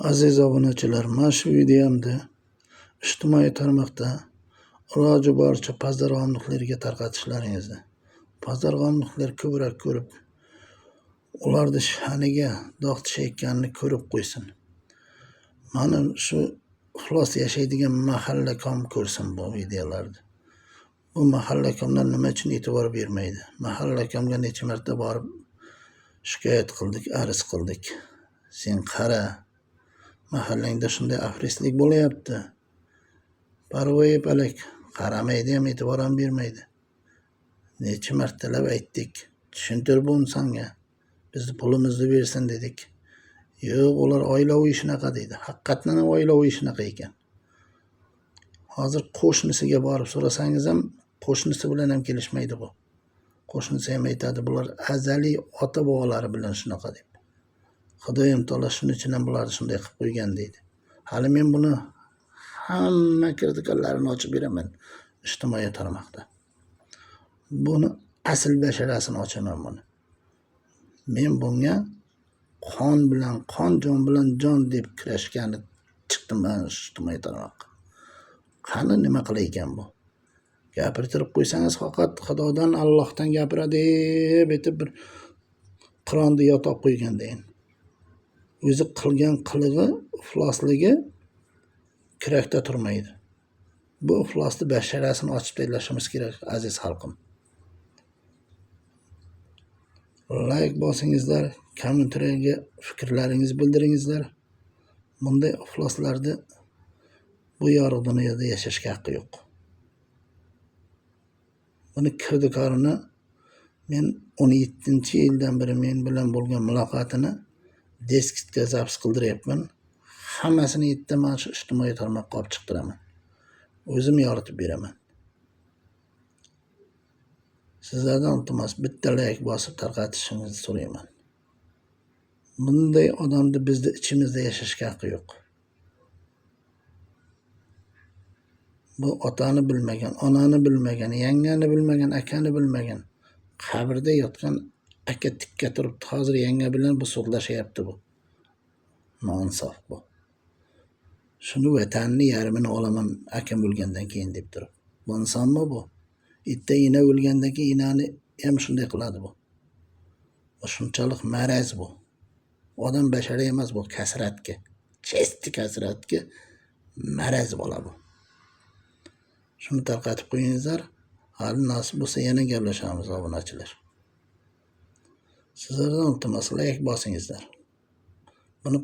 Aziz obunachilar, mana shu videomda ijtimoiy tarmoqda iloji boricha pazdarg'omliklarga tarqatishlaringizni, pazdarg'omliklar ko'proq ko'rib, ularni sha'niga dog' tushayotganini ko'rib qo'ysin. Mana shu iflos yashaydigan mahallakom ko'rsin bu videolarni. Bu mahallakomlar nima uchun e'tibor bermaydi? Mahallakomga necha marta borib shikoyat qildik, arz qildik. Sen qara, mahallangda shunday afrislik bo'layapti. Parvoyi palak, qaramaydi ham, e'tibor ham bermaydi. Necha martalab aytdik, tushuntir bu insonga. Bizni pulimizni bersin dedik. Yo'q, ular oilaviy shunaqa deydi. Haqiqatan ham oilaviy shunaqa ekan. Hozir qo'shnisiga borib so'rasangiz ham, qo'shnisi bilan ham kelishmaydi bu. Qo'shnisi ham aytadi, bular azaliy ota-bobolari bilan shunaqa deb. Xudoyim taolo shuning uchun ham bularni shunday qilib qo'ygan deydi. Hali men buni hamma kirdiganlarini ochib beraman ijtimoiy tarmoqda. Buni asl basharasini ochaman buni. Men bunga qon bilan, jon bilan jon deb kurashgani chiqdim mana ijtimoiy tarmoqqa. Qani nima qilay ekan bu? Gapirtirib qo'ysangiz faqat Xudodan, Allohdan gapiradi deb aytib bir Qur'onni yotoq qo'ygandayin. O'zi qilgan qilig'i, iflosligi kurakda turmaydi. Bu iflosni basharasini ochib tashlashimiz kerak, aziz xalqim. Like bosingizlar, kommentariyga fikrlaringizni bildiringizlar. Bunday ifloslarni bu yorug' dunyoda yashashga haqqi yo'q. Buni kirdikorini men 17-yildan beri men bilan bo'lgan muloqotini deskitga zapis qildiryapman. Hammasini yerda mana shu ijtimoiy tarmoqqa olib chiqtiraman. O'zim yoritib beraman. Sizlardan iltimos bitta like bosib tarqatishingizni so'rayman. Bunday odamni bizni ichimizda yashashga haqqi yo'q. Bu otani bilmagan, onani bilmagan, yangani bilmagan, akani bilmagan, qabrda yotgan aka tikka turibdi. Hozir yanga bilan bu so'zlashyapti bu. Nonsof bu. Shuni vatanni yarmini olaman akam o'lgandan keyin deb turib. Bu insonmi bu? Itta ina o'lgandan keyin inani ham shunday qiladi bu. Bu shunchalik maraz bu. Odam bashariy emas bu, kasratga. Chesti kasratga maraz bola bu. Shuni tarqatib qo'yingizlar. Hali nasib bo'lsa yana gaplashamiz obunachilar. Sizlardan iltimos like bosingizlar. Buni